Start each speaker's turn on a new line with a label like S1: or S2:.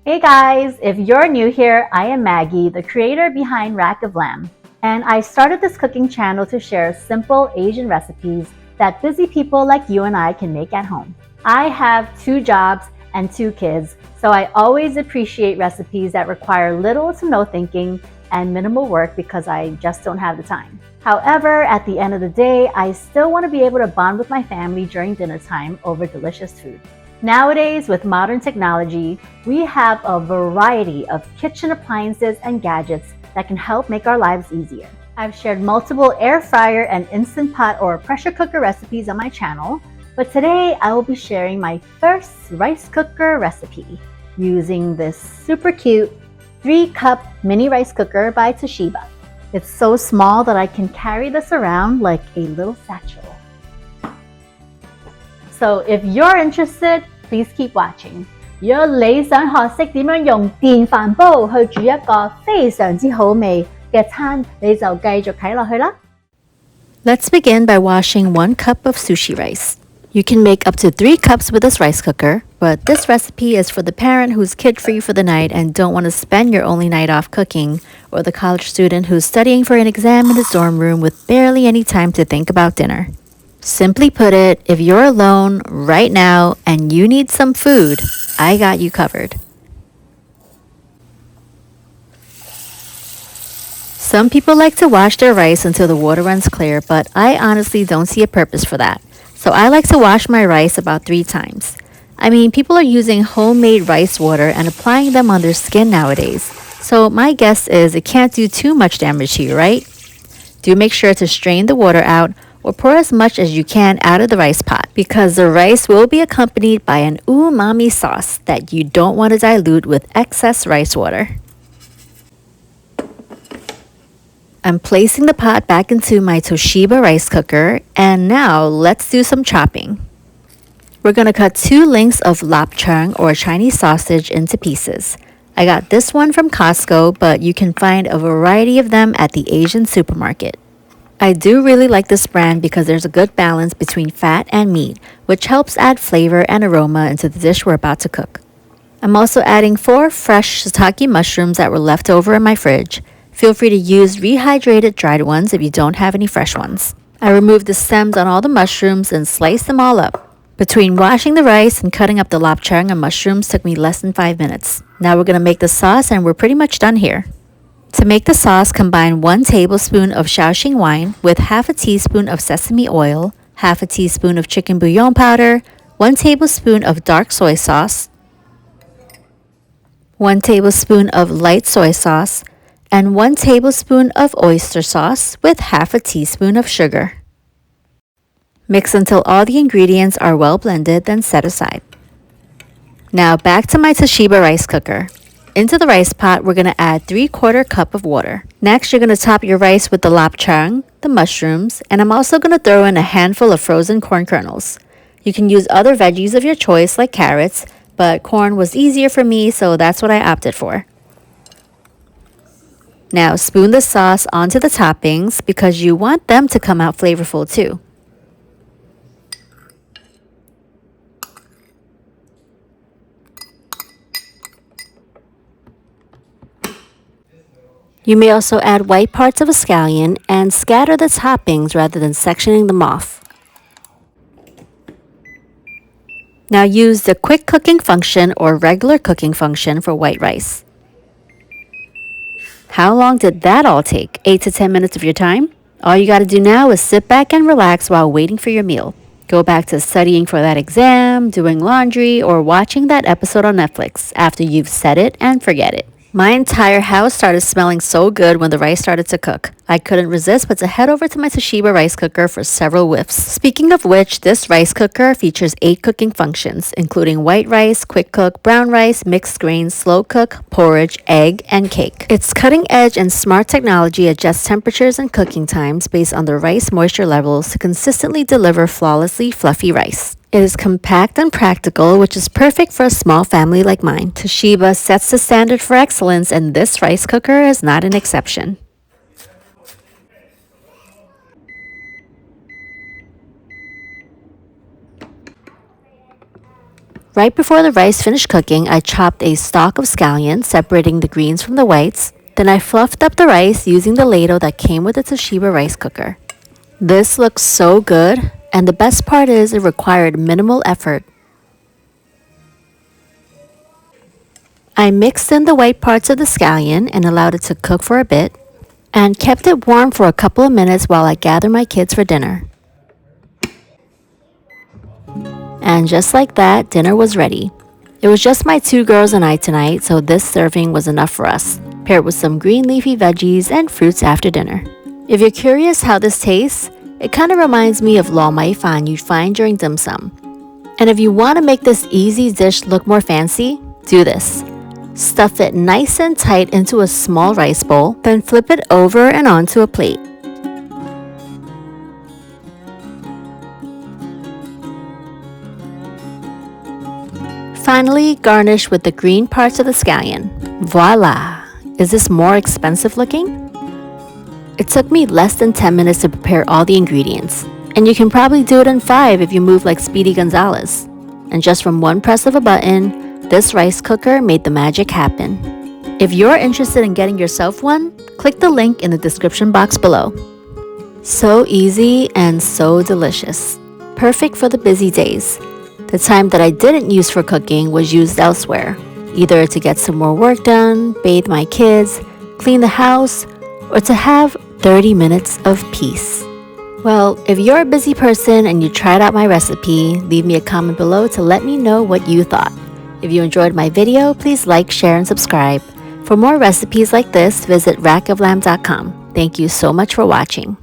S1: Hey guys, if you're new here, I am Maggie, the creator behind rackoflam, and I started this cooking channel to share simple Asian recipes that busy people like you and I can make at home. I have 2 jobs and 2 kids, so I always appreciate recipes that require little to no thinking and minimal work because I just don't have the time. However, at the end of the day, I still want to be able to bond with my family during dinner time over delicious food. Nowadays, with modern technology, we have a variety of kitchen appliances and gadgets that can help make our lives easier. I've shared multiple air fryer and instant pot or pressure cooker recipes on my channel, but today I will be sharing my first rice cooker recipe using this super cute 3-cup mini rice cooker by Toshiba. It's so small that I can carry this around like a little satchel. So if you're interested, please keep watching. 如果你想學識點樣用電飯煲去煮一個非常之好味嘅餐，你就繼續睇落去啦。
S2: Let's begin by washing 1 cup of sushi rice. You can make up to 3 cups with this rice cooker, but this recipe is for the parent who's kid-free for the night and don't want to spend your only night off cooking, or the college student who's studying for an exam in his dorm room with barely any time to think about dinner. Simply put it, if you're alone right now and you need some food, I got you covered. Some people like to wash their rice until the water runs clear, but I honestly don't see a purpose for that. So I like to wash my rice about 3 times. I mean, people are using homemade rice water and applying them on their skin nowadays. So my guess is it can't do too much damage to you, right? Do make sure to strain the water out or pour as much as you can out of the rice pot because the rice will be accompanied by an umami sauce that you don't want to dilute with excess rice water. I'm placing the pot back into my Toshiba rice cooker, and now let's do some chopping. We're going to cut 2 lengths of lapchang or Chinese sausage into pieces. I got this one from Costco, but you can find a variety of them at the Asian supermarket. I do really like this brand because there's a good balance between fat and meat, which helps add flavor and aroma into the dish we're about to cook. I'm also adding 4 fresh shiitake mushrooms that were left over in my fridge. Feel free to use rehydrated dried ones if you don't have any fresh ones. I removed the stems on all the mushrooms and sliced them all up. Between washing the rice and cutting up the lapchang and mushrooms took me less than 5 minutes. Now we're going to make the sauce and we're pretty much done here. To make the sauce, combine 1 tablespoon of Shaoxing wine with half a teaspoon of sesame oil, half a teaspoon of chicken bouillon powder, 1 tablespoon of dark soy sauce, 1 tablespoon of light soy sauce, and 1 tablespoon of oyster sauce with half a teaspoon of sugar. Mix until all the ingredients are well blended, then set aside. Now back to my Toshiba rice cooker. Into the rice pot, we're going to add 3/4 cup of water. Next, you're going to top your rice with the lapchang, the mushrooms, and I'm also going to throw in a handful of frozen corn kernels. You can use other veggies of your choice like carrots, but corn was easier for me, so that's what I opted for. Now spoon the sauce onto the toppings because you want them to come out flavorful too. You may also add white parts of a scallion and scatter the toppings rather than sectioning them off. Now use the quick cooking function or regular cooking function for white rice. How long did that all take? 8 to 10 minutes of your time? All you gotta do now is sit back and relax while waiting for your meal. Go back to studying for that exam, doing laundry, or watching that episode on Netflix after you've set it and forget it. My entire house started smelling so good when the rice started to cook. I couldn't resist but to head over to my Toshiba rice cooker for several whiffs. Speaking of which, this rice cooker features 8 cooking functions, including white rice, quick cook, brown rice, mixed grains, slow cook, porridge, egg, and cake. Its cutting edge and smart technology adjusts temperatures and cooking times based on the rice moisture levels to consistently deliver flawlessly fluffy rice. It is compact and practical, which is perfect for a small family like mine. Toshiba sets the standard for excellence, and this rice cooker is not an exception. Right before the rice finished cooking, I chopped a stalk of scallions, separating the greens from the whites. Then I fluffed up the rice using the ladle that came with the Toshiba rice cooker. This looks so good, and the best part is it required minimal effort. I mixed in the white parts of the scallion and allowed it to cook for a bit, and kept it warm for a couple of minutes while I gathered my kids for dinner. And just like that, dinner was ready. It was just my 2 girls and I tonight, so this serving was enough for us, paired with some green leafy veggies and fruits after dinner. If you're curious how this tastes, it kind of reminds me of糯米飯you'd find during dim sum. And if you want to make this easy dish look more fancy, do this. Stuff it nice and tight into a small rice bowl, then flip it over and onto a plate. Finally, garnish with the green parts of the scallion. Voila! Is this more expensive looking? It took me less than 10 minutes to prepare all the ingredients, and you can probably do it in 5 if you move like Speedy Gonzalez. And just from one press of a button, this rice cooker made the magic happen. If you're interested in getting yourself one, click the link in the description box below. So easy and so delicious. Perfect for the busy days. The time that I didn't use for cooking was used elsewhere, either to get some more work done, bathe my kids, clean the house, or to have 30 minutes of peace. Well, if you're a busy person and you tried out my recipe, leave me a comment below to let me know what you thought. If you enjoyed my video, please like, share, and subscribe. For more recipes like this, visit rackoflam.com. Thank you so much for watching.